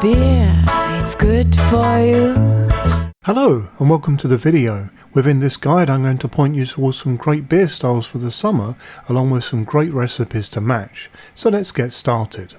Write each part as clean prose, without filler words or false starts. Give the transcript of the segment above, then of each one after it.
beer, it's good for you. Hello and welcome to the video. Within this guide I'm going to point you towards some great beer styles for the summer along with some great recipes to match. So let's get started.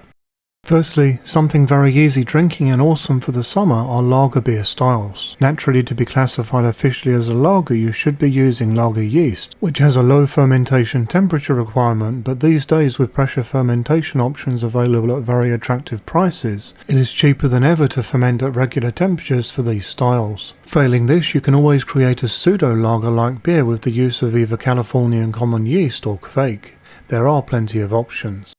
Firstly, something very easy drinking and awesome for the summer are lager beer styles. Naturally, to be classified officially as a lager you should be using lager yeast, which has a low fermentation temperature requirement, but these days with pressure fermentation options available at very attractive prices, it is cheaper than ever to ferment at regular temperatures for these styles. Failing this, you can always create a pseudo-lager like beer with the use of either Californian common yeast or kveik. There are plenty of options.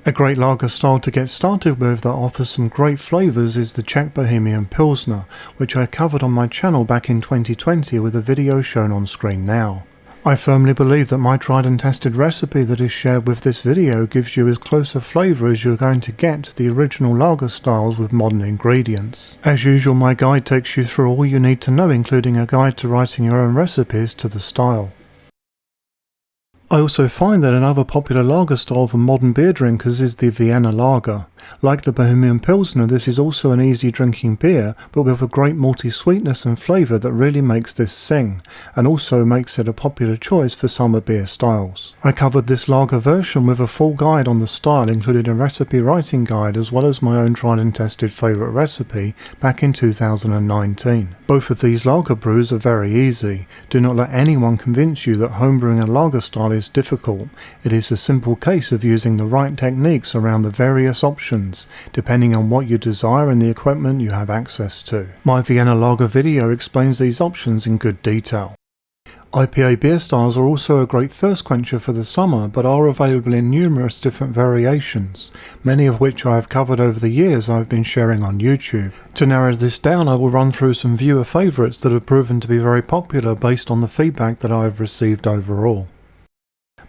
A great lager style to get started with that offers some great flavours is the Czech Bohemian Pilsner, which I covered on my channel back in 2020 with a video shown on screen now. I firmly believe that my tried and tested recipe that is shared with this video gives you as close a flavour as you're going to get to the original lager styles with modern ingredients. As usual, my guide takes you through all you need to know, including a guide to writing your own recipes to the style. I also find that another popular lager style for modern beer drinkers is the Vienna Lager. Like the Bohemian Pilsner, this is also an easy drinking beer, but with a great malty sweetness and flavour that really makes this sing, and also makes it a popular choice for summer beer styles. I covered this lager version with a full guide on the style, including a recipe writing guide as well as my own tried and tested favourite recipe back in 2019. Both of these lager brews are very easy. Do not let anyone convince you that homebrewing a lager style is difficult. It is a simple case of using the right techniques around the various options depending on what you desire and the equipment you have access to. My Vienna Lager video explains these options in good detail. IPA beer styles are also a great thirst quencher for the summer, but are available in numerous different variations, many of which I have covered over the years I have been sharing on YouTube. To narrow this down, I will run through some viewer favourites that have proven to be very popular based on the feedback that I have received overall.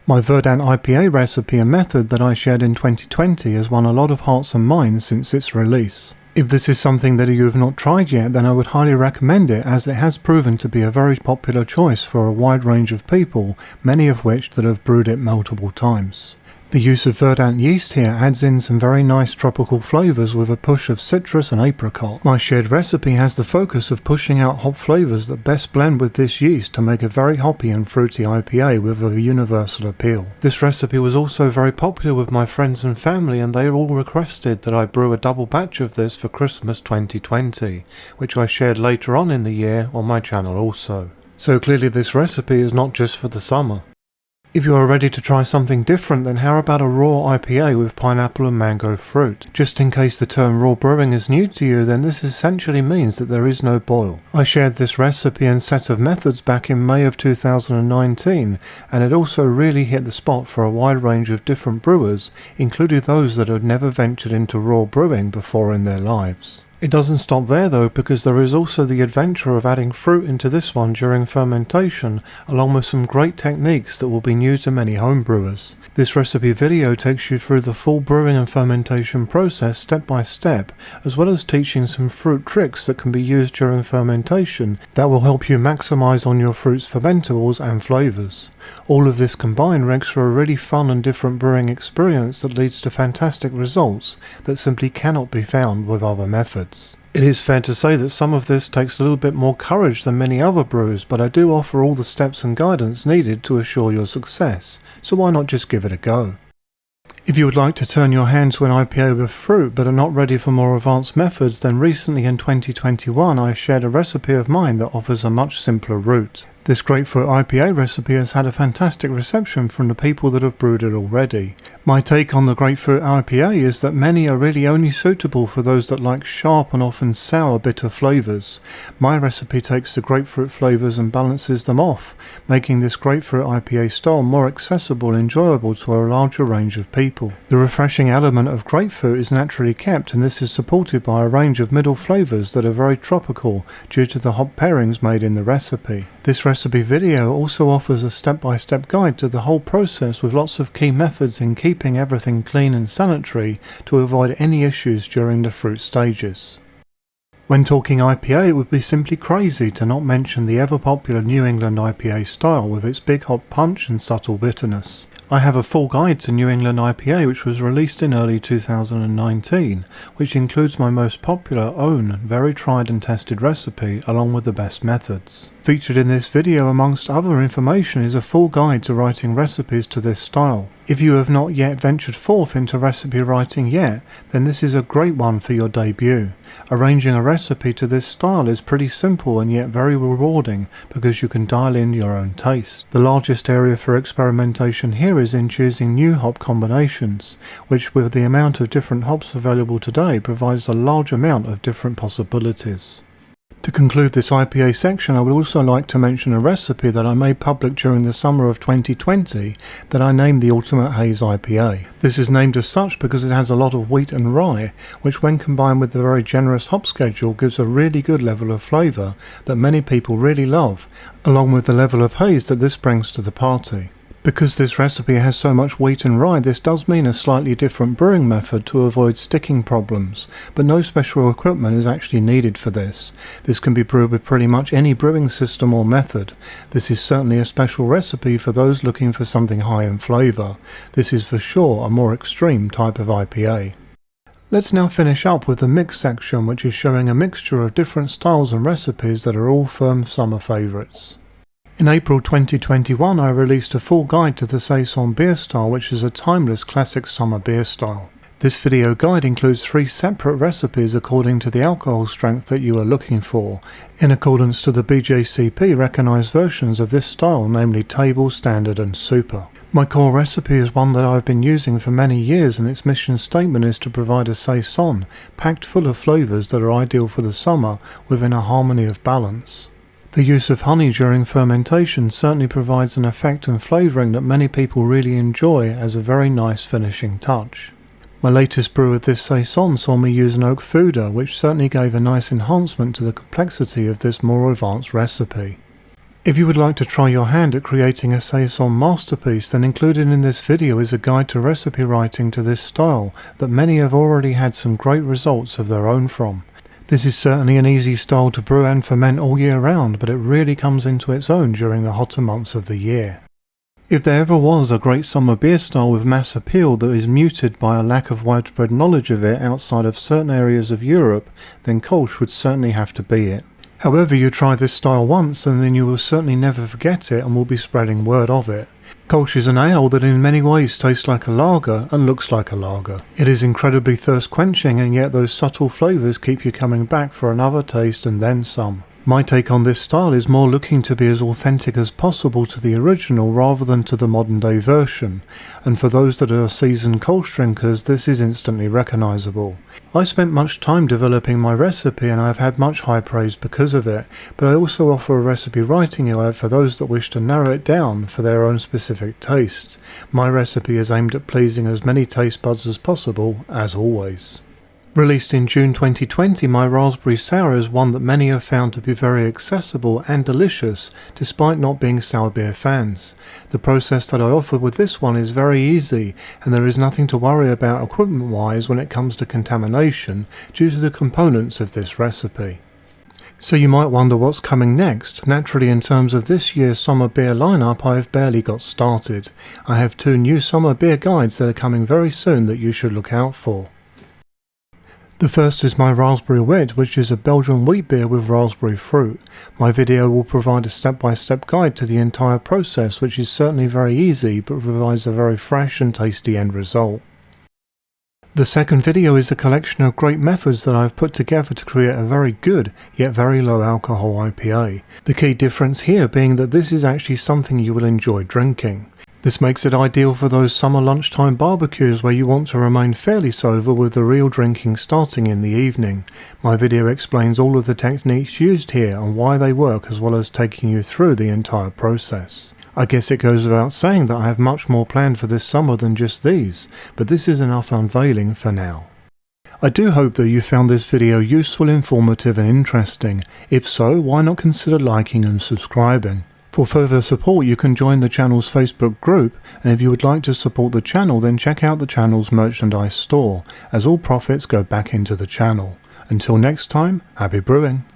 My Verdant IPA recipe and method that I shared in 2020 has won a lot of hearts and minds since its release. If this is something that you have not tried yet, then I would highly recommend it, as it has proven to be a very popular choice for a wide range of people, many of which that have brewed it multiple times. The use of Verdant yeast here adds in some very nice tropical flavours with a push of citrus and apricot. My shared recipe has the focus of pushing out hop flavours that best blend with this yeast to make a very hoppy and fruity IPA with a universal appeal. This recipe was also very popular with my friends and family, and they all requested that I brew a double batch of this for Christmas 2020, which I shared later on in the year on my channel also. So clearly this recipe is not just for the summer. If you are ready to try something different, then how about a raw IPA with pineapple and mango fruit? Just in case the term raw brewing is new to you, then this essentially means that there is no boil. I shared this recipe and set of methods back in May of 2019, and it also really hit the spot for a wide range of different brewers, including those that had never ventured into raw brewing before in their lives. It doesn't stop there though, because there is also the adventure of adding fruit into this one during fermentation, along with some great techniques that will be new to many homebrewers. This recipe video takes you through the full brewing and fermentation process step by step, as well as teaching some fruit tricks that can be used during fermentation that will help you maximise on your fruit's fermentables and flavours. All of this combined makes for a really fun and different brewing experience that leads to fantastic results that simply cannot be found with other methods. It is fair to say that some of this takes a little bit more courage than many other brews, but I do offer all the steps and guidance needed to assure your success, so why not just give it a go? If you would like to turn your hand to an IPA with fruit but are not ready for more advanced methods, then recently in 2021 I shared a recipe of mine that offers a much simpler route. This Grapefruit IPA recipe has had a fantastic reception from the people that have brewed it already. My take on the Grapefruit IPA is that many are really only suitable for those that like sharp and often sour bitter flavours. My recipe takes the grapefruit flavours and balances them off, making this Grapefruit IPA style more accessible and enjoyable to a larger range of people. The refreshing element of grapefruit is naturally kept, and this is supported by a range of middle flavours that are very tropical due to the hop pairings made in the recipe. This recipe video also offers a step-by-step guide to the whole process with lots of key methods in keeping everything clean and sanitary to avoid any issues during the fruit stages. When talking IPA, it would be simply crazy to not mention the ever popular New England IPA style with its big hop punch and subtle bitterness. I have a full guide to New England IPA which was released in early 2019, which includes my most popular own, very tried and tested recipe along with the best methods. Featured in this video amongst other information is a full guide to writing recipes to this style. If you have not yet ventured forth into recipe writing yet, then this is a great one for your debut. Arranging a recipe to this style is pretty simple and yet very rewarding because you can dial in your own taste. The largest area for experimentation here is in choosing new hop combinations, which with the amount of different hops available today provides a large amount of different possibilities. To conclude this IPA section, I would also like to mention a recipe that I made public during the summer of 2020 that I named the Ultimate Haze IPA. This is named as such because it has a lot of wheat and rye, which when combined with the very generous hop schedule gives a really good level of flavour that many people really love, along with the level of haze that this brings to the party. Because this recipe has so much wheat and rye, this does mean a slightly different brewing method to avoid sticking problems, but no special equipment is actually needed for this. This can be brewed with pretty much any brewing system or method. This is certainly a special recipe for those looking for something high in flavour. This is for sure a more extreme type of IPA. Let's now finish up with the mix section, which is showing a mixture of different styles and recipes that are all firm summer favourites. In April 2021 I released a full guide to the Saison beer style, which is a timeless classic summer beer style. This video guide includes 3 separate recipes according to the alcohol strength that you are looking for, in accordance to the BJCP recognised versions of this style, namely Table, Standard and Super. My core recipe is one that I've been using for many years, and its mission statement is to provide a Saison packed full of flavours that are ideal for the summer within a harmony of balance. The use of honey during fermentation certainly provides an effect and flavouring that many people really enjoy as a very nice finishing touch. My latest brew of this Saison saw me use an oak foeder, which certainly gave a nice enhancement to the complexity of this more advanced recipe. If you would like to try your hand at creating a Saison masterpiece, then included in this video is a guide to recipe writing to this style that many have already had some great results of their own from. This is certainly an easy style to brew and ferment all year round, but it really comes into its own during the hotter months of the year. If there ever was a great summer beer style with mass appeal that is muted by a lack of widespread knowledge of it outside of certain areas of Europe, then Kosh would certainly have to be it. However, you try this style once and then you will certainly never forget it and will be spreading word of it. Kosh is an ale that in many ways tastes like a lager and looks like a lager. It is incredibly thirst quenching, and yet those subtle flavours keep you coming back for another taste and then some. My take on this style is more looking to be as authentic as possible to the original rather than to the modern day version, and for those that are seasoned Kolsch drinkers this is instantly recognisable. I spent much time developing my recipe and I have had much high praise because of it, but I also offer a recipe writing guide for those that wish to narrow it down for their own specific taste. My recipe is aimed at pleasing as many taste buds as possible, as always. Released in June 2020, my raspberry sour is one that many have found to be very accessible and delicious, despite not being sour beer fans. The process that I offer with this one is very easy, and there is nothing to worry about equipment-wise when it comes to contamination due to the components of this recipe. So you might wonder what's coming next. Naturally, in terms of this year's summer beer lineup, I have barely got started. I have 2 new summer beer guides that are coming very soon that you should look out for. The first is my Raspberry Wit, which is a Belgian wheat beer with raspberry fruit. My video will provide a step-by-step guide to the entire process, which is certainly very easy but provides a very fresh and tasty end result. The second video is a collection of great methods that I've put together to create a very good yet very low alcohol IPA. The key difference here being that this is actually something you will enjoy drinking. This makes it ideal for those summer lunchtime barbecues where you want to remain fairly sober with the real drinking starting in the evening. My video explains all of the techniques used here and why they work, as well as taking you through the entire process. I guess it goes without saying that I have much more planned for this summer than just these, but this is enough unveiling for now. I do hope that you found this video useful, informative and interesting. If so, why not consider liking and subscribing? For further support you can join the channel's Facebook group, and if you would like to support the channel then check out the channel's merchandise store, as all profits go back into the channel. Until next time, happy brewing!